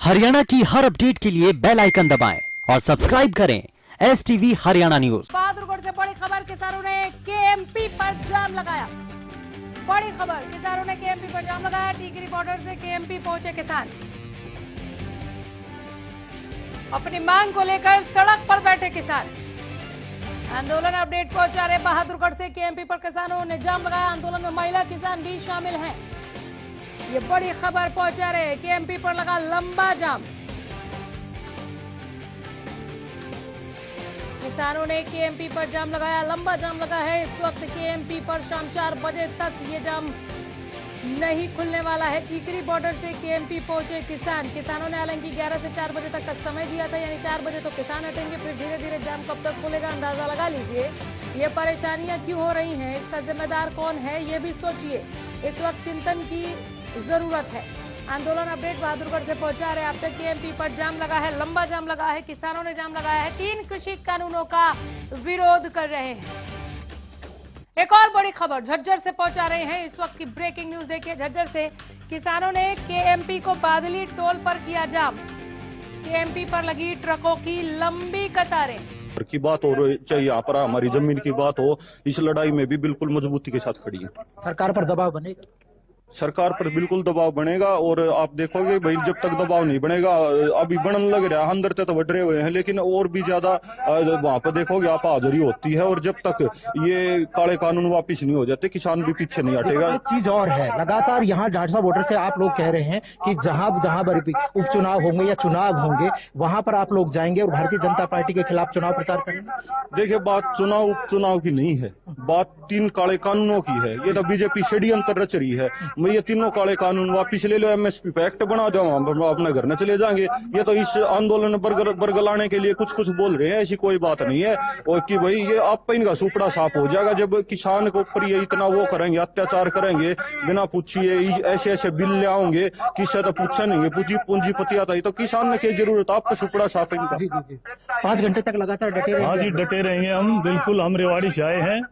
हरियाणा की हर अपडेट के लिए बेल आइकन दबाएं और सब्सक्राइब करें STV हरियाणा न्यूज। बहादुरगढ़ से बड़ी खबर, किसानों ने KMP पर जाम लगाया। बड़ी खबर, किसानों ने KMP पर जाम लगाया। टिकरी बॉर्डर से KMP पहुंचे किसान। अपनी मांग को लेकर सड़क पर बैठे किसान। आंदोलन अपडेट पहुंचा रहे बहादुरगढ़ से KMP पर किसानों ने जाम लगाया। आंदोलन में महिला किसान भी शामिल हैं। ये बड़ी खबर पहुंचा रहे KMP पर लगा लंबा जाम। किसानों ने KMP पर जाम लगाया, लंबा जाम लगा है। इस वक्त KMP पर शाम 4 बजे तक ये जाम नहीं खुलने वाला है। टिकरी बॉर्डर से KMP पहुंचे किसान। किसानों ने हालांकि 11 से 4 बजे तक का समय दिया था, यानी 4 बजे तो किसान हटेंगे, फिर धीरे धीरे जाम कब तक खुलेगा अंदाजा लगा लीजिए। ये परेशानियां क्यों हो रही हैं, इसका जिम्मेदार कौन है, ये भी सोचिए। इस वक्त चिंतन की जरूरत है। आंदोलन अपडेट बहादुरगढ़ से पहुंचा रहे। अब तक KMP पर जाम लगा है, लंबा जाम लगा है। किसानों ने जाम लगाया है, 3 कृषि कानूनों का विरोध कर रहे हैं। एक और बड़ी खबर झज्जर से पहुंचा रहे हैं। इस वक्त की ब्रेकिंग न्यूज देखिए। झज्जर से किसानों ने KMP को बादली टोल पर किया जाम। KMP पर लगी ट्रकों की लंबी कतारें। की बात हो, चाहे यहाँ पर हमारी जमीन की बात हो, इस लड़ाई में भी बिल्कुल मजबूती के साथ खड़ी है। सरकार पर दबाव बनेगा, सरकार पर बिल्कुल दबाव बनेगा। और आप देखोगे भाई, जब तक दबाव नहीं बनेगा, अभी बनने लग रहा है, अंदर तक तो बढ़ रहे हुए हैं, लेकिन और भी ज्यादा वहां पर देखोगे आप हाजिरी होती है। और जब तक ये काले कानून वापिस नहीं हो जाते, किसान भी पीछे नहीं हटेगा। एक चीज और है, लगातार यहाँ ढाढ़सा बॉर्डर से आप लोग कह रहे हैं कि जहां पर उपचुनाव होंगे या चुनाव होंगे, वहां पर आप लोग जाएंगे और भारतीय जनता पार्टी के खिलाफ चुनाव प्रचार करेंगे। देखिए, बात चुनाव उपचुनाव की नहीं है, बात 3 काले कानूनों की है। ये तो बीजेपी षड्यंत्र रच रही है। मैं ये तीनों काले कानून वापिस ले लो, MSP पे एक्ट बना दो, हम अपने घर में चले जाएंगे। ये तो इस आंदोलन बरगलाने के लिए कुछ बोल रहे हैं, ऐसी कोई बात नहीं है। और कि भाई ये आप पे इनका सुपड़ा साफ हो जाएगा जब किसान के ऊपर ये इतना वो करेंगे, अत्याचार करेंगे, बिना पूछिए ऐसे बिल ले आओगे, किससे तो पूछा नहीं, पूंजीपति आता है तो किसान ने क्या जरूरत, आपका सुपड़ा साफ है इनका। 5 घंटे तक लगातार डटे रहेंगे। हाँ जी, डटे रहेंगे हम, बिल्कुल। हम रेवाड़ी से आए हैं,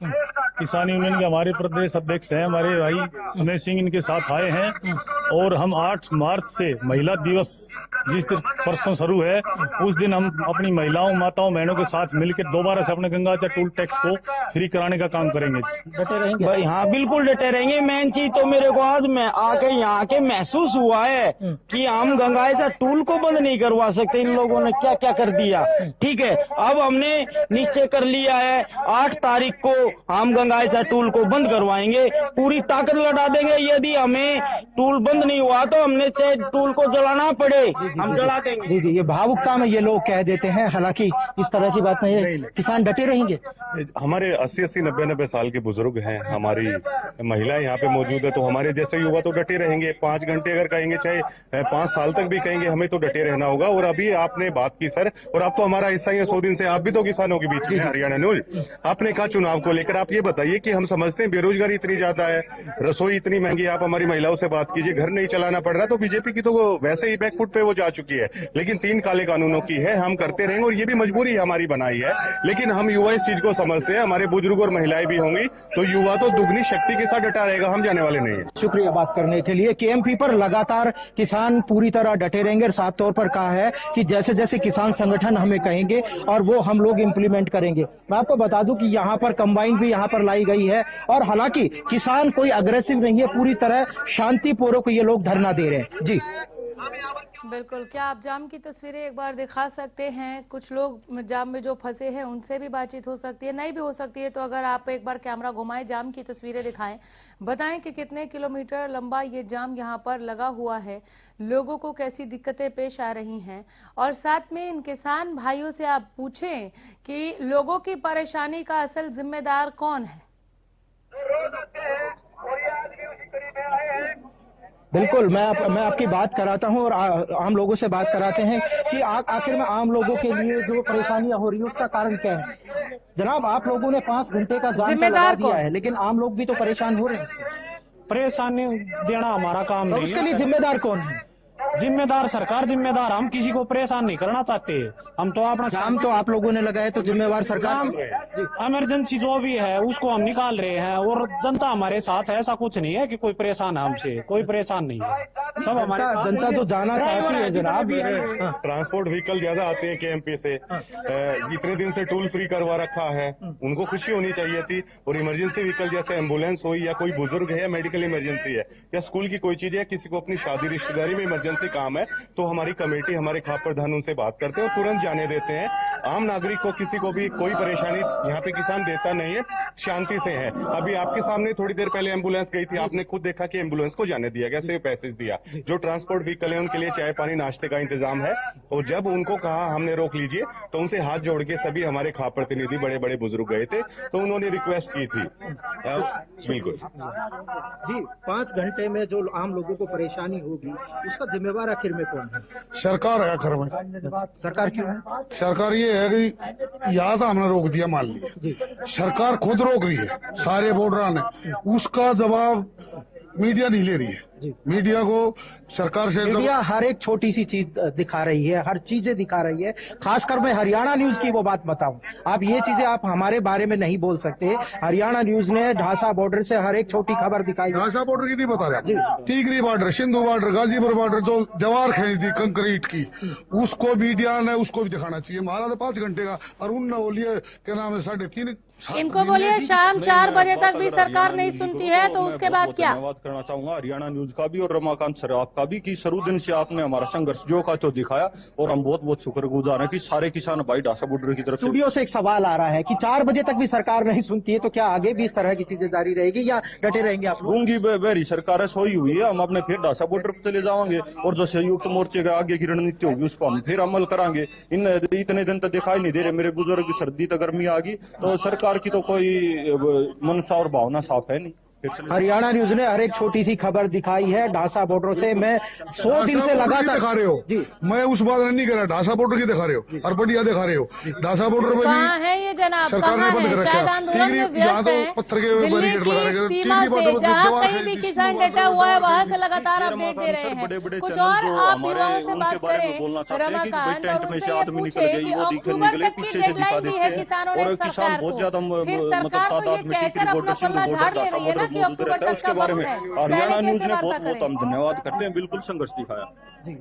किसान यूनियन के हमारे प्रदेश अध्यक्ष हैं हमारे भाई सुमेश सिंह, इनके साथ आए हैं। और हम 8 मार्च से महिला दिवस जिस दिन परसों शुरू है, उस दिन हम अपनी महिलाओं, माताओं, बहनों के साथ मिलकर दोबारा से अपने गंगाचर टूल टैक्स को फ्री कराने का काम करेंगे। डटे रहेंगे भाई, हाँ बिल्कुल डटे रहेंगे। मेन चीज तो मेरे को आज मैं आके यहाँ के महसूस हुआ है कि हम गंगाचर टूल को बंद नहीं करवा सकते। इन लोगों ने क्या क्या कर दिया। ठीक है, अब हमने निश्चय कर लिया है 8 तारीख को हम गंगाचर टूल को बंद करवाएंगे, पूरी ताकत लगा देंगे। यदि हमें टूल बंद नहीं हुआ तो हमने चाहे टूल को जलाना पड़े, हम जला देंगे। जी, ये भावुकता में ये लोग कह देते हैं, हालांकि इस तरह की बात नहीं है। किसान डटे रहेंगे। हमारे 80-80, 90-90 साल के बुजुर्ग हैं, हमारी महिलाएं यहाँ पे मौजूद है, तो हमारे जैसे युवा तो डटे रहेंगे। 5 घंटे अगर कहेंगे, चाहे 5 साल तक भी कहेंगे, हमें तो डटे रहना होगा। और अभी आपने बात की सर, और आप तो हमारा हिस्सा ही है 100 दिन से, आप भी तो किसानों के बीच में हरियाणा न्यूज। आपने कहा चुनाव को लेकर, आप ये बताइए कि हम समझते हैं बेरोजगारी इतनी ज्यादा है, रसोई इतनी महंगी, आप हमारी महिलाओं से बात कीजिए, घर नहीं चलाना पड़ रहा, तो बीजेपी की तो वैसे ही बैकफुट पे वो जा चुकी है। लेकिन 3 काले कानूनों की है, हम करते रहेंगे, और ये भी मजबूरी हमारी बनाई है। लेकिन हम युवा इस चीज को समझते हैं, हमारे बुजुर्ग और महिलाएं भी होंगी, तो युवा तो दुगनी शक्ति के साथ डटा रहेगा, हम जाने वाले नहीं है। शुक्रिया बात करने के लिए। KMP पर लगातार किसान पूरी तरह डटे रहेंगे और साफ तौर पर कहा है कि जैसे जैसे किसान संगठन हमें कहेंगे और वो हम लोग इम्प्लीमेंट करेंगे। मैं आपको बता दूं कि यहाँ पर कंबाइन भी यहाँ पर लाई गई है, और हालांकि किसान कोई अग्रेसिव नहीं है, पूरी तरह शांतिपूर्वक ये लोग धरना दे रहे हैं। जी बिल्कुल। क्या आप जाम की तस्वीरें एक बार दिखा सकते हैं? कुछ लोग जाम में जो फंसे हैं उनसे भी बातचीत हो सकती है, नहीं भी हो सकती है, तो अगर आप एक बार कैमरा घुमाएं, जाम की तस्वीरें दिखाएं, बताएं कि कितने किलोमीटर लंबा ये जाम यहाँ पर लगा हुआ है, लोगों को कैसी दिक्कतें पेश आ रही हैं, और साथ में इन किसान भाइयों से आप पूछें कि लोगों की परेशानी का असल जिम्मेदार कौन है। बिल्कुल, मैं आपकी बात कराता हूं और आम लोगों से बात कराते हैं कि आखिर में आम लोगों के लिए जो परेशानियां हो रही है उसका कारण क्या है। जनाब, आप लोगों ने 5 घंटे का जाम लगा दिया है, लेकिन आम लोग भी तो परेशान हो रहे हैं। परेशानी देना हमारा काम नहीं है। उसके लिए जिम्मेदार कौन है? जिम्मेदार सरकार जिम्मेदार, हम किसी को परेशान नहीं करना चाहते। हम तो अपना जाम तो आप लोगों ने लगाया तो जिम्मेवार सरकार। इमरजेंसी जो भी है उसको हम निकाल रहे हैं और जनता हमारे साथ है, ऐसा कुछ नहीं है कि कोई परेशान है हमसे, कोई परेशान नहीं है। सब हमारे जनता तो जाना चाहती है जनाब। ट्रांसपोर्ट व्हीकल ज्यादा आते हैं केएमपी से, इतने दिन से टूल फ्री करवा रखा है, उनको खुशी होनी चाहिए थी। और इमरजेंसी व्हीकल जैसे एम्बुलेंस हो या कोई बुजुर्ग है, मेडिकल इमरजेंसी है या स्कूल की कोई चीज है, किसी को अपनी शादी रिश्तेदारी में इमरजेंसी काम है, तो हमारी कमेटी, हमारे खाप प्रधान उनसे बात करते हैं और तुरंत जाने देते हैं। आम नागरिक को किसी को भी कोई परेशानी यहाँ पे किसान देता नहीं है, शांति से है। अभी आपके सामने थोड़ी देर पहले एम्बुलेंस गई थी, आपने खुद देखा कि एम्बुलेंस को जाने दिया गया, सिर्फ पैसेज दिया। जो ट्रांसपोर्ट व्हीकल है उनके लिए चाय पानी नाश्ते का इंतजाम है, और जब उनको कहा हमने रोक लीजिए तो उनसे हाथ जोड़ के सभी हमारे खाप प्रतिनिधि, बड़े बड़े बुजुर्ग गए थे, तो उन्होंने रिक्वेस्ट की थी। बिल्कुल जी, 5 घंटे में जो आम लोगों को परेशानी होगी उसका जिम्मेवार आखिर में कौन है? सरकार है आखिर में। सरकार क्यों है? सरकार ये है कि यहाँ तो हमने रोक दिया, मान लिया सरकार खुद रोक रही है, सारे बॉर्डर ने, उसका जवाब मीडिया नहीं ले रही है। मीडिया को सरकार से, मीडिया हर एक छोटी सी चीज दिखा रही है, हर चीजें दिखा रही है। खासकर मैं हरियाणा न्यूज की वो बात बताऊं, आप ये चीजें आप हमारे बारे में नहीं बोल सकते। हरियाणा न्यूज ने ढासा बॉर्डर से हर एक छोटी खबर दिखाई। ढासा बॉर्डर की नहीं बता रहा, Tikri border, Sindhu border, Ghazipur border, जो जवार खींच थी कंक्रीट की, उसको मीडिया ने उसको भी दिखाना चाहिए। हमारा तो 5 घंटे का, और उन बोलिए क्या नाम है 3.5। इनको बोलिए शाम 4 बजे तक भी सरकार नहीं सुनती है तो उसके बाद क्या? धन्यवाद करना चाहूंगा हरियाणा न्यूज का भी और रमाकांत सर आपका भी, कि शुरू दिन से आपने हमारा संघर्ष जो का तो दिखाया, और हम बहुत बहुत शुक्रगुजार हैं कि सारे किसान भाई ढासा बॉर्डर की तरफ। स्टूडियो से एक सवाल आ रहा है कि 4 बजे तक भी सरकार नहीं सुनती है तो क्या आगे भी इस तरह की चीजें जारी रहेगी या डटे रहेंगे आप लोग? गूंगी बहरी सरकार है, सोई हुई है। हम अपने फिर ढासा बॉर्डर पर चले जाएंगे और जो संयुक्त मोर्चे का आगे की रणनीति होगी उस पर हम फिर अमल करांगे। इतने दिन तक दिखाई नहीं दे रहे मेरे बुजुर्ग, सर्दी तक गर्मी आ गई, तो सरकार की तो कोई मनसा और भावना साफ है नहीं। हरियाणा न्यूज ने हर एक छोटी सी खबर दिखाई है ढासा बॉर्डर से। मैं 100 दिन से लगातार दिखा रहे हो जी, मैं उस बात नहीं कर रहा, ढासा बॉर्डर की दिखा रहे हो और बढ़िया दिखा रहे हो। ढासा बॉर्डर में कहाँ है ये जनाब, सरकार ने बंद कर रखा है। यहाँ तो पत्थर के बैरिकेड लगा रखे, सीमा से जहाँ कहीं भी किसान डटा हुआ है वहाँ से लगातार अपडेट दे रहे हैं। कुछ और आप युवाओं से बात करें रमाकांत, और उनसे ये पूछे कि अक्टूबर तक की डेडलाइन दी है किसानों ने सरकार को, फिर सरकार तो ये कहकर अपना पल्ला झाड़ ले रही है ना कि अक्टूबर तक उसके बारे में हरियाणा न्यूज ने बहुत बहुत हम धन्यवाद करते हैं, बिल्कुल संघर्ष दिखाया जी।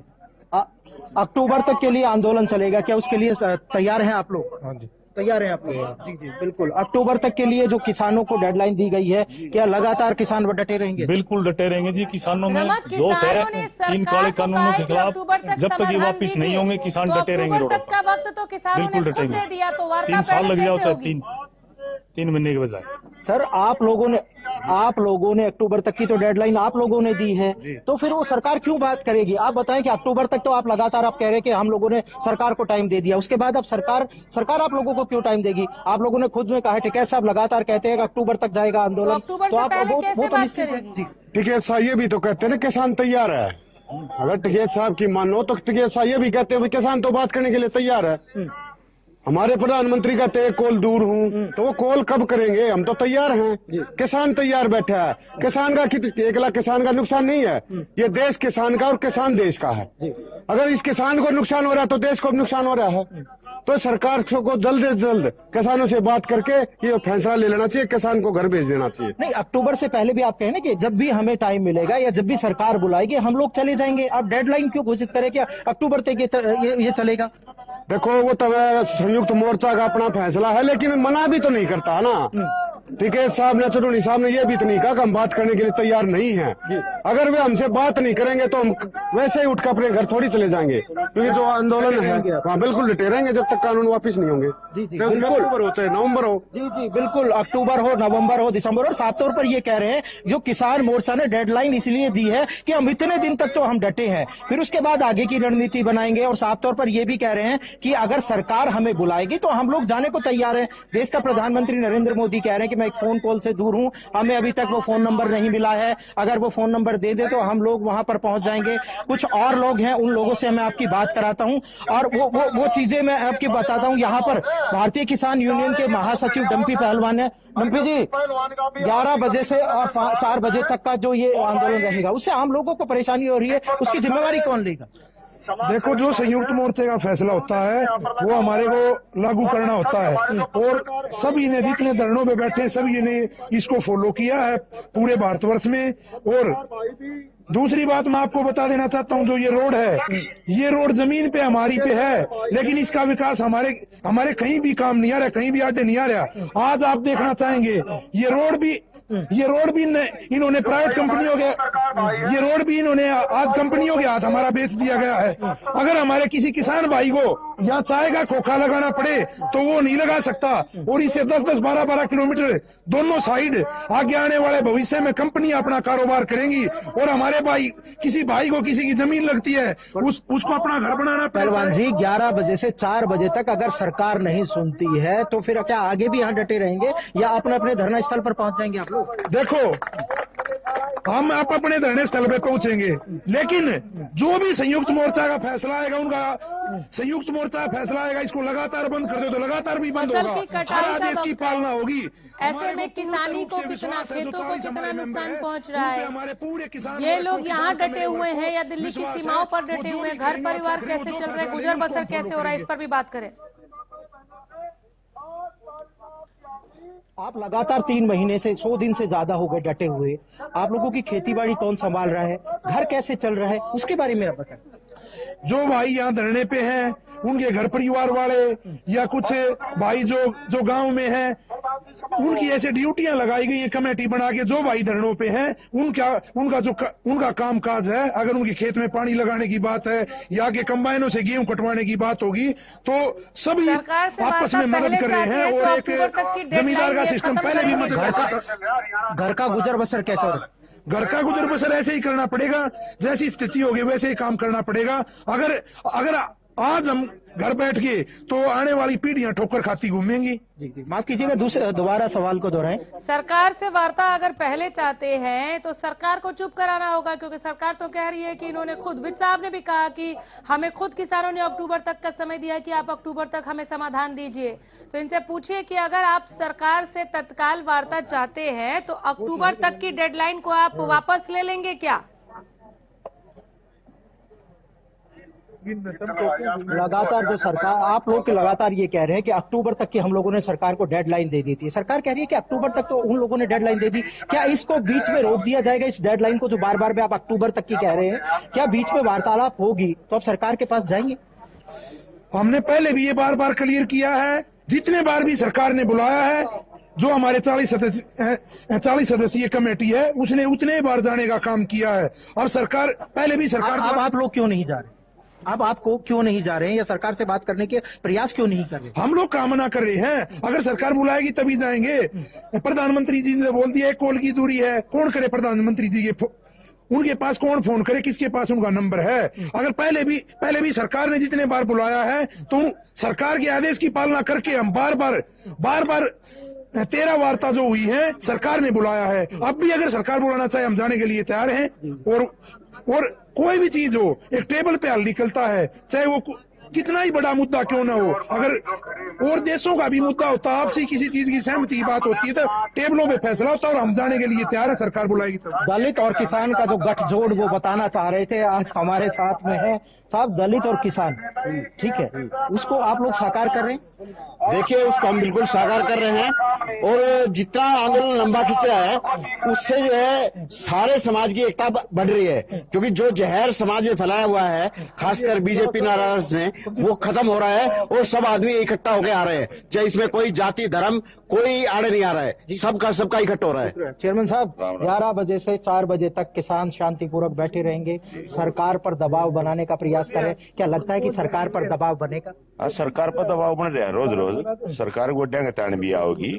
अक्टूबर तक के लिए आंदोलन चलेगा, क्या उसके लिए तैयार हैं आप लोग? हाँ जी, तैयार हैं आप लोग? जी जी बिल्कुल। अक्टूबर तक के लिए जो किसानों को डेडलाइन दी गई है, क्या लगातार किसान डटे रहेंगे? बिल्कुल डटे रहेंगे जी। किसानों में जोश है, 3 काले कानूनों के खिलाफ जब तक ये वापिस नहीं होंगे किसान डटे रहेंगे रोड पर। का वक्त तो किसानों ने खुद दे दिया, तो 3 साल लग जाओ, चाहे 3 महीने के बजाय। सर आप लोगों ने अक्टूबर तक की तो डेडलाइन आप लोगों ने दी है, तो फिर वो सरकार क्यों बात करेगी? आप बताएं कि अक्टूबर तक तो आप लगातार आप कह रहे हैं कि हम लोगों ने सरकार को टाइम दे दिया, उसके बाद अब सरकार आप लोगों को क्यों टाइम देगी? आप लोगों ने खुद में कहा, टिकैत साहब लगातार कहते हैं कि अक्टूबर तक जाएगा आंदोलन, तो आप वो निश्चित है। टिकैत साहब ये भी तो कहते हैं ना किसान तैयार है। अगर टिकैत साहब की मानो तो टिकैत साहब ये भी कहते हैं किसान तो बात करने के लिए तैयार है। हमारे प्रधानमंत्री कहते हैं कॉल दूर हूँ, तो वो कॉल कब करेंगे? हम तो तैयार हैं, किसान तैयार बैठा है। किसान का 1 लाख किसान का नुकसान नहीं है, ये देश किसान का और किसान देश का है। अगर इस किसान को नुकसान हो रहा है तो देश को भी नुकसान हो रहा है। तो सरकार को जल्द से जल्द किसानों से बात करके ये फैसला ले लेना चाहिए, किसान को घर भेज देना चाहिए। नहीं, अक्टूबर से पहले भी आप कहें ना कि जब भी हमें टाइम मिलेगा या जब भी सरकार बुलाएगी हम लोग चले जाएंगे। आप डेडलाइन क्यों घोषित करें कि अक्टूबर तक ये चलेगा? देखो वो तो संयुक्त मोर्चा का अपना फैसला है, लेकिन मना भी तो नहीं करता ना। टिकैत साहब ने, चुनौनी साहब ने ये भी तो नहीं कहा कि हम बात करने के लिए तैयार नहीं हैं। अगर वे हमसे बात नहीं करेंगे तो हम वैसे ही उठकर अपने घर थोड़ी चले जाएंगे, क्योंकि जो आंदोलन है वहाँ बिल्कुल डटे रहेंगे जब तक कानून वापिस नहीं होंगे। बिल्कुल अक्टूबर हो चाहे नवंबर हो। जी बिल्कुल, अक्टूबर हो, नवंबर हो, दिसंबर हो। साफ तौर पर ये कह रहे हैं जो किसान मोर्चा ने डेडलाइन इसलिए दी है कि हम इतने दिन तक तो हम डटे हैं, फिर उसके बाद आगे की रणनीति बनाएंगे। और साफ तौर पर ये भी कह रहे हैं कि अगर सरकार हमें बुलाएगी तो हम लोग जाने को तैयार हैं। देश का प्रधानमंत्री नरेंद्र मोदी कह रहे हैं कि कि मैं एक फोन कॉल से दूर हूं, हमें अभी तक वो फोन नंबर नहीं मिला है। अगर वो फोन नंबर दे दे तो हम लोग वहां पर पहुंच जाएंगे। कुछ और लोग हैं, उन लोगों से मैं आपकी बात कराता हूं और वो चीजें मैं आपकी बताता हूं। यहाँ पर भारतीय किसान यूनियन के महासचिव डंपी पहलवान है। डंपी जी, 11 बजे से और 4 बजे तक का जो ये आंदोलन रहेगा, उससे आम लोगों को परेशानी हो रही है, उसकी जिम्मेवारी कौन लेगा? देखो, जो संयुक्त मोर्चे का फैसला होता है वो हमारे को लागू करना होता है और सभी ने जितने धरनों पे बैठे सभी ने इसको फॉलो किया है पूरे भारतवर्ष में। और दूसरी बात मैं आपको बता देना चाहता हूं, जो ये रोड है, ये रोड जमीन पे हमारी पे है, लेकिन इसका विकास हमारे कहीं भी काम नहीं आ रहा, कहीं भी आगे नहीं आ रहा। आज आप देखना चाहेंगे ये रोड भी इन्होंने प्राइवेट कंपनियों के, ये रोड भी इन्होंने आज कंपनियों के हाथ हमारा बेच दिया गया है। अगर हमारे किसी किसान भाई को यहाँ चाय का खोखा लगाना पड़े तो वो नहीं लगा सकता। और इससे 10-10, 12-12 किलोमीटर दोनों साइड आगे आने वाले भविष्य में कंपनियां अपना कारोबार करेंगी और हमारे भाई, किसी भाई को किसी की जमीन लगती है उसको अपना घर बनाना। पहलवान जी, 11 बजे से 4 बजे तक अगर सरकार नहीं सुनती है तो फिर क्या आगे भी यहाँ डटे रहेंगे या अपने अपने धरना स्थल पर पहुंच जाएंगे आप लोग? देखो, हम आप अपने धरने स्थल पे पहुंचेंगे, लेकिन जो भी संयुक्त मोर्चा का फैसला आएगा, उनका संयुक्त मोर्चा फैसला आएगा, इसको लगातार बंद कर दो तो लगातार भी बंद होगा। हर आदेश की पालना होगी। ऐसे में किसानी को कितना, खेतों को कितना नुकसान पहुंच रहा है। हमारे पूरे किसान, ये लोग यहाँ डटे हुए हैं या दिल्ली की सीमाओं पर डटे हुए हैं, घर परिवार कैसे चल रहे, गुजर बसर कैसे हो रहा है, इस पर भी बात करें। आप लगातार 3 महीने से, 100 दिन से ज्यादा हो गए डटे हुए। आप लोगों की खेतीबाड़ी कौन संभाल रहा है, घर कैसे चल रहा है, उसके बारे में आप बताएं। जो भाई यहाँ धरने पे हैं, उनके घर परिवार वाले या कुछ भाई जो गांव में हैं, उनकी ऐसे ड्यूटियां लगाई गई है कमेटी बना के। जो भाई धरनों पे हैं उनका काम काज है। अगर उनके खेत में पानी लगाने की बात है या के कंबाइनों से गेहूं कटवाने की बात होगी तो सभी आपस में मदद कर रहे हैं। और एक जमींदार का सिस्टम पहले भी मदद। घर का गुजर बसर कैसे हो रहा है? घर का गुजर बसर ऐसे ही करना पड़ेगा, जैसी स्थिति होगी वैसे ही काम करना पड़ेगा। अगर आज हम घर बैठ के तो आने वाली पीढ़ियां ठोकर खाती घूमेंगी। जी, माफ कीजिएगा, दोबारा सवाल को दोहराएं। सरकार से वार्ता अगर पहले चाहते हैं तो सरकार को चुप कराना होगा, क्योंकि सरकार तो कह रही है कि इन्होंने खुद, वित्त साहब ने भी कहा कि हमें खुद किसानों ने अक्टूबर तक का समय दिया कि आप अक्टूबर तक हमें समाधान दीजिए। तो इनसे पूछिए कि अगर आप सरकार से तत्काल वार्ता चाहते हैं तो अक्टूबर तक की डेडलाइन को आप वापस ले लेंगे क्या? लगातार जो सरकार, आप लोग लगातार ये कह रहे हैं कि अक्टूबर तक की हम लोगों ने सरकार को डेडलाइन दे दी थी। सरकार कह रही है कि अक्टूबर तक तो उन लोगों ने डेडलाइन दे दी, क्या इसको बीच में रोक दिया जाएगा? इस डेडलाइन को जो बार बार आप अक्टूबर तक की कह रहे हैं, क्या बीच में वार्तालाप होगी तो आप सरकार के पास जाएंगे? हमने पहले भी ये बार बार क्लियर किया है, जितने बार भी सरकार ने बुलाया है, जो हमारे 40 सदस्यीय कमेटी है उसने उतने बार जाने का काम किया है। और सरकार पहले भी सरकार, आप लोग क्यों नहीं जा रहे? अब आपको क्यों नहीं जा रहे हैं या सरकार से बात करने के प्रयास क्यों नहीं कर रहे? हम लोग कामना कर रहे हैं, अगर सरकार बुलाएगी तभी जाएंगे। प्रधानमंत्री जी ने बोल दिया 1 कॉल की दूरी है, कौन करे प्रधानमंत्री जी के, उनके पास कौन फोन करे, किसके पास उनका नंबर है? अगर पहले भी सरकार ने जितने बार बुलाया है तो सरकार के आदेश की पालना करके हम बार बार 13 वार्ता जो हुई है सरकार ने बुलाया है। अब भी अगर सरकार बुलाना चाहे हम जाने के लिए तैयार हैं। और कोई भी चीज हो, एक टेबल पे हल निकलता है, चाहे वो कितना ही बड़ा मुद्दा क्यों ना हो। अगर और देशों का भी मुद्दा होता, आपसी किसी चीज की सहमति की बात होती है तो टेबलों पे फैसला होता है और हम जाने के लिए तैयार है, सरकार बुलाएगी तब। दलित और किसान का जो गठजोड़ वो बताना चाह रहे थे, आज हमारे साथ में है साहब, दलित और किसान, ठीक है, उसको आप लोग साकार कर रहे हैं? देखिए, उसको हम बिल्कुल साकार कर रहे हैं और जितना आंदोलन लंबा खिंच रहा है उससे जो है सारे समाज की एकता बढ़ रही है, क्योंकि जो जहर समाज में फैलाया हुआ है खासकर बीजेपी नाराज ने, वो खत्म हो रहा है और सब आदमी इकट्ठा होकर आ रहे हैं। चाहे इसमें कोई जाति धर्म कोई आड़े नहीं आ रहा है, सबका इकट्ठा हो रहा है। चेयरमैन साहब, 11 बजे से 4 बजे तक किसान शांतिपूर्वक बैठे रहेंगे, सरकार पर दबाव बनाने का प्रयास करें, क्या लगता है कि सरकार पर दबाव बनेगा? सरकार पर दबाव बन रहा है, रोज सरकार गोड्या का ताण भी आओगी,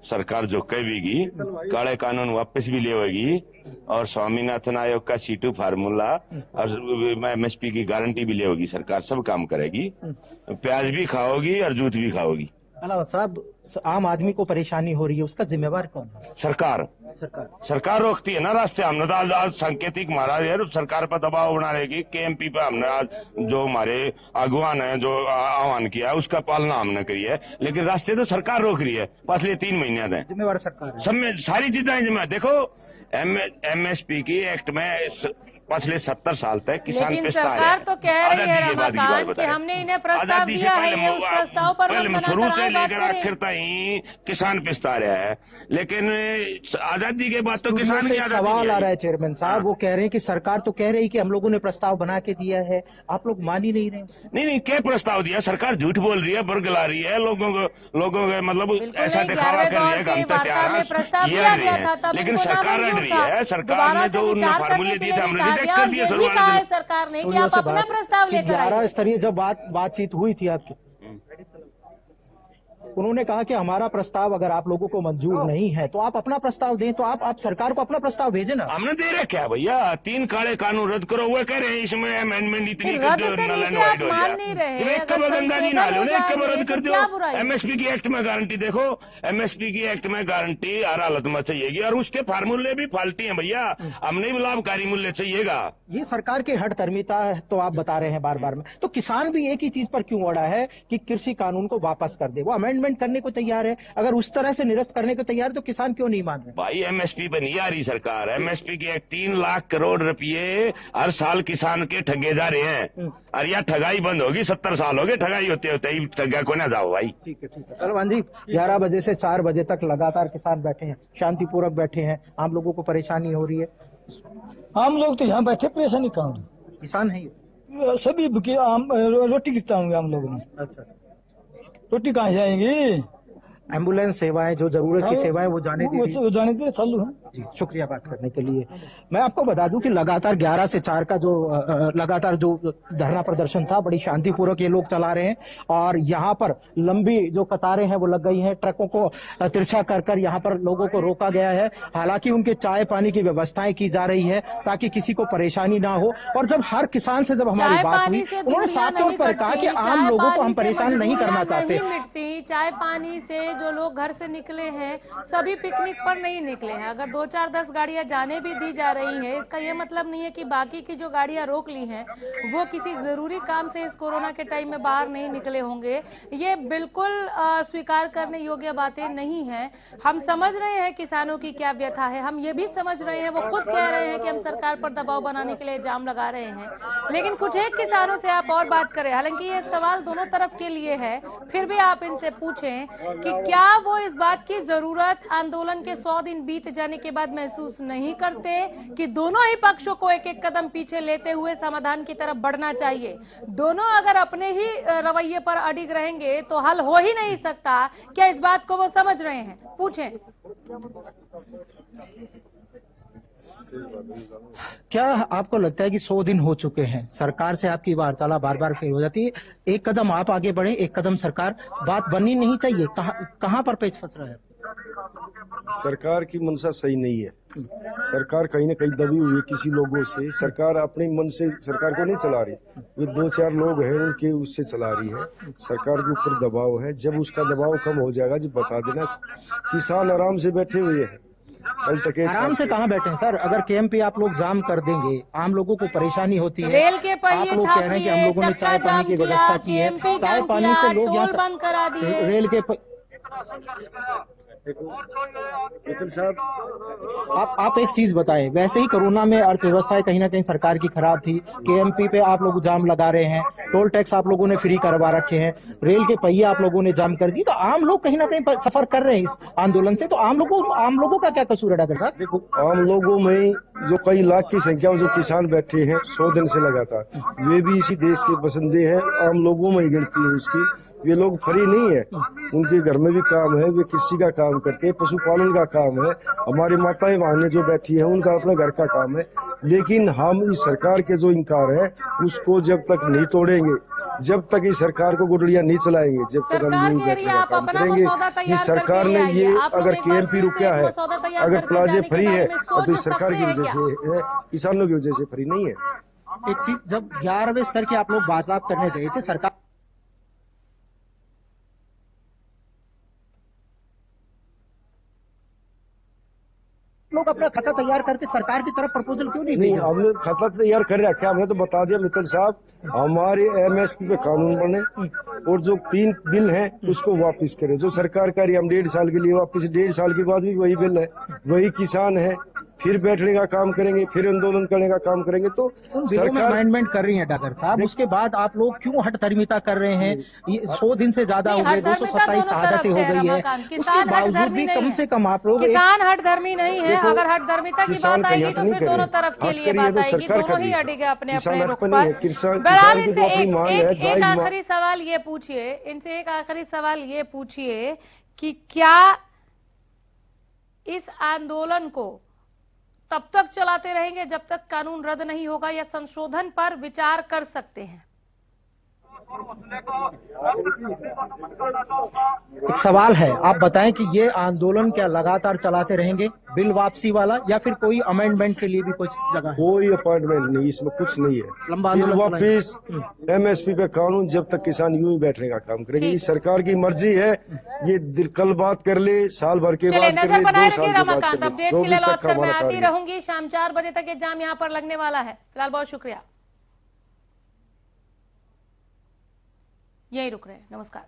सरकार जो कहेगी काले कानून वापस भी लेगी और स्वामीनाथन आयोग का C2 फार्मूला और MSP की गारंटी भी लेगी। सरकार सब काम करेगी, प्याज भी खाओगी और जूत भी खाओगी। अलावा साहब, आम आदमी को परेशानी हो रही है, उसका जिम्मेवार कौन है? सरकार रोकती है ना रास्ते। हमने तो आज सांकेतिक मारा है, सरकार पर दबाव बना रहेगी। केएमपी पे हमने आज जो हमारे अगुवान है जो आह्वान किया है उसका पालना हमने करी है, लेकिन रास्ते तो सरकार रोक रही है पिछले 3 महीने से। जिम्मेवार सरकार है, सब में सारी चीजें जिम्मेवार। देखो एमएसपी की एक्ट में पिछले 70 साल तक किसान पिसता है। सरकार तो कह रही है रमाकांत कि हमने इन्हें प्रस्ताव दिया है, ये उस प्रस्ताव पर शुरू से लेकर आखिर तक किसान पिसता रहा है, लेकिन आजादी के बाद तो किसान की सवाल आ रहा है चेयरमैन साहब, वो कह रहे हैं कि सरकार तो कह रही है कि हम लोगों ने प्रस्ताव बना के दिया है, आप लोग मान ही नहीं रहे। नहीं, क्या प्रस्ताव दिया? सरकार झूठ बोल रही है, बरगला रही है, लोगों को मतलब ऐसा दिखावा कर रही है कि हम तो तैयार हैं, लेकिन सरकार अड़ रही है। सरकार ने जो फार्मूले दिए थे हमने रिजेक्ट कर दिए। सरकार ने कि आप अपना प्रस्ताव लेकर आए। 11 स्तरीय जब बातचीत हुई थी आपकी, उन्होंने कहा कि हमारा प्रस्ताव अगर आप लोगों को मंजूर नहीं है तो आप अपना प्रस्ताव दें, तो आप सरकार को अपना प्रस्ताव भेजें ना। हमने दे रहे क्या भैया? 3 काले कानून रद्द करो, वो कह रहे हैं इसमें अमेंडमेंट इतनी गंगा जी नाले रद्द कर दो। एमएसपी की एक्ट में गारंटी देखो, एमएसपी की एक्ट में गारंटी हर हालत में चाहिएगी, और उसके फार्मूले भी फाल्टी है भैया। हमने भी लाभकारी मूल्य चाहिएगा। ये सरकार की हठधर्मिता है, तो आप बता रहे हैं बार बार में। तो किसान भी एक ही चीज पर क्यों अड़ा है कि कृषि कानून को वापस कर दे? वो अमेंडमेंट करने को तैयार है, अगर उस तरह से निरस्त करने को तैयार है तो किसान क्यों नहीं मान रहे? भाई एमएसपी पे नहीं आ रही सरकार। एमएसपी की 3 लाख करोड़ रुपए हर साल किसान के ठगे जा रहे हैं, और यह ठगाई बंद होगी। 70 साल हो गए ठगाई होते होते ही, ठगा को ना जाओ भाई। ठीक है पहलवान जी, 11 बजे से 4 बजे तक लगातार किसान बैठे हैं, शांतिपूर्वक बैठे हैं, आम लोगों को परेशानी हो रही है। आम लोग तो यहाँ बैठे, परेशानी कहाँ? किसान है सभी रोटी कितना होंगे आम लोगों में। अच्छा, रोटी कहाँ जाएंगी? एम्बुलेंस सेवाएं, जो जरूरत की सेवाएं वो जाने दे चालू है। जी, शुक्रिया बात करने के लिए। मैं आपको बता दूं कि लगातार 11 से 4 का जो लगातार जो धरना प्रदर्शन था, बड़ी शांतिपूर्वक ये लोग चला रहे हैं, और यहाँ पर लंबी जो कतारें हैं वो लग गई हैं। ट्रकों को तिरछा कर यहाँ पर लोगों को रोका गया है। हालांकि उनके चाय पानी की व्यवस्थाएं की जा रही है ताकि किसी को परेशानी ना हो। और जब हर किसान से जब हमारी बात हुई, उन्होंने साफ तौर पर कहा कि आम लोगों को हम परेशान नहीं करना चाहते। चाय पानी से जो लोग घर से निकले हैं, सभी पिकनिक पर नहीं निकले हैं। अगर 2-4-10 गाड़ियां जाने भी दी जा रही हैं, इसका ये मतलब नहीं है कि बाकी की जो गाड़ियां रोक ली हैं वो किसी जरूरी काम से इस कोरोना के टाइम में बाहर नहीं निकले होंगे। ये बिल्कुल स्वीकार करने योग्य बातें नहीं हैं। हम समझ रहे हैं किसानों की क्या व्यथा है, हम ये भी समझ रहे हैं, वो खुद कह रहे हैं कि हम सरकार पर दबाव बनाने के लिए जाम लगा रहे हैं, लेकिन कुछ एक किसानों से आप और बात करें। हालांकि ये सवाल दोनों तरफ के लिए है, फिर भी आप इनसे पूछें कि क्या वो इस बात की जरूरत आंदोलन के 100 दिन बीत जाने के बाद महसूस नहीं करते कि दोनों ही पक्षों को एक एक कदम पीछे लेते हुए समाधान की तरफ बढ़ना चाहिए। दोनों अगर अपने ही रवैये पर अडिग रहेंगे तो हल हो ही नहीं सकता। क्या इस बात को वो समझ रहे हैं? पूछें। क्या आपको लगता है कि 100 दिन हो चुके हैं, सरकार से आपकी वार्तालाप बार बार फेल हो जाती है, एक कदम आप आगे बढ़े, एक कदम सरकार, बात बननी नहीं चाहिए? कहां पर पेच फंस रहा है? सरकार की मंशा सही नहीं है। सरकार कहीं ना कहीं दबी हुई है किसी लोगों से। सरकार अपने मन से सरकार को नहीं चला रही, ये 2-4 लोग हैं उनके उससे चला रही है। सरकार के ऊपर दबाव है, जब उसका दबाव कम हो जाएगा जब बता देना। किसान आराम से बैठे हुए हैं। आराम से कहाँ बैठे हैं सर? अगर केएमपी आप लोग जाम कर देंगे, आम लोगों को परेशानी होती है। रेल के पहिए आप लोग कह रहे हैं कि हम लोगों ने चाय पानी की व्यवस्था की है, चाय पानी से लोग यहाँ बंद करा दिए। रेल के साहब आप एक चीज बताएं, वैसे ही कोरोना में अर्थव्यवस्था कहीं ना कहीं सरकार की खराब थी, केएमपी पे आप लोग जाम लगा रहे हैं, टोल टैक्स आप लोगों ने फ्री करवा रखे हैं, रेल के पहिए आप लोगों ने जाम कर दी, तो आम लोग कहीं ना कहीं सफर कर रहे हैं इस आंदोलन से। तो आम लोगों का क्या कसूर है डॉक्टर साहब? देखो, आम लोगों में जो कई लाख की संख्या में जो किसान बैठे हैं 100 दिन से लगातार, वे भी इसी देश के बसिंदे हैं। आम लोगों में ही गिनती है उसकी। वे लोग फ्री नहीं है, उनके घर में भी काम है, वे कृषि का काम करते हैं, पशुपालन का काम है। हमारी माताएं वहां जो बैठी है उनका अपना घर का काम है। लेकिन हम इस सरकार के जो इनकार है उसको जब तक नहीं तोड़ेंगे, जब तक इस सरकार को गुडलियां नहीं चलाएंगे, जब तक हम नहीं बैठने का काम करेंगे। इस सरकार ने ये अगर केएमपी रुका है, अगर प्लाजे फ्री है, तो इस सरकार की वजह से है, किसानों की वजह से फ्री नहीं है। एक चीज, जब 11वें स्तर के आप लोग वार्तालाप करने गए थे, सरकार अपना खाता तैयार करके सरकार की तरफ प्रपोजल क्यों नहीं नहीं, भेजा? हमने खाता तैयार कर रखा है। हमने तो बता दिया मित्तल साहब, हमारे MSP पे कानून बने और जो 3 बिल हैं उसको वापस करें। जो सरकार का हम 1.5 साल के लिए वापस, 1.5 साल के बाद भी वही बिल है, वही किसान है, फिर बैठने का काम करेंगे, फिर आंदोलन करने का काम करेंगे। तो सरकार अमेंडमेंट कर रही है डागर साहब, उसके बाद आप लोग क्यों हठधर्मिता कर रहे हैं? ये 100 दिन से ज्यादा हो गए, 227 शहादतें हो गई है, उसके बावजूद भी कम से कम आप लोग किसान हठधर्मी नहीं है। अगर हठधर्मिता की बात आएगी तो फिर दोनों तरफ के लिए बात आएगी, दोनों ही अड़ेंगे अपने अपने रुख पर। बहरहाल इनसे एक आखिरी सवाल ये पूछिए, इनसे एक आखिरी सवाल ये पूछिए कि क्या इस आंदोलन को तब तक चलाते रहेंगे जब तक कानून रद्द नहीं होगा, या संशोधन पर विचार कर सकते हैं? एक सवाल है, आप बताएं कि ये आंदोलन क्या लगातार चलाते रहेंगे बिल वापसी वाला, या फिर कोई अमेंडमेंट के लिए भी कुछ जगह है? कोई अपॉइंटमेंट नहीं, इसमें कुछ नहीं है। लंबा बिल आंदोलन वापिस, MSP पे कानून, जब तक किसान यूं ही बैठने का काम करेंगे। ये सरकार की मर्जी है, ये कल बात कर ले, साल भर के बाद कर ले, 2 साल के बाद रमाकांत, कर अपडेट्स ले, के लिए 24 लौट तक कर मैं हमारा आती कार्य है। रहूंगी। शाम 4 बजे तक ये जाम यहाँ पर लगने वाला है। फिलहाल बहुत शुक्रिया, यही रुक रहे हैं। नमस्कार।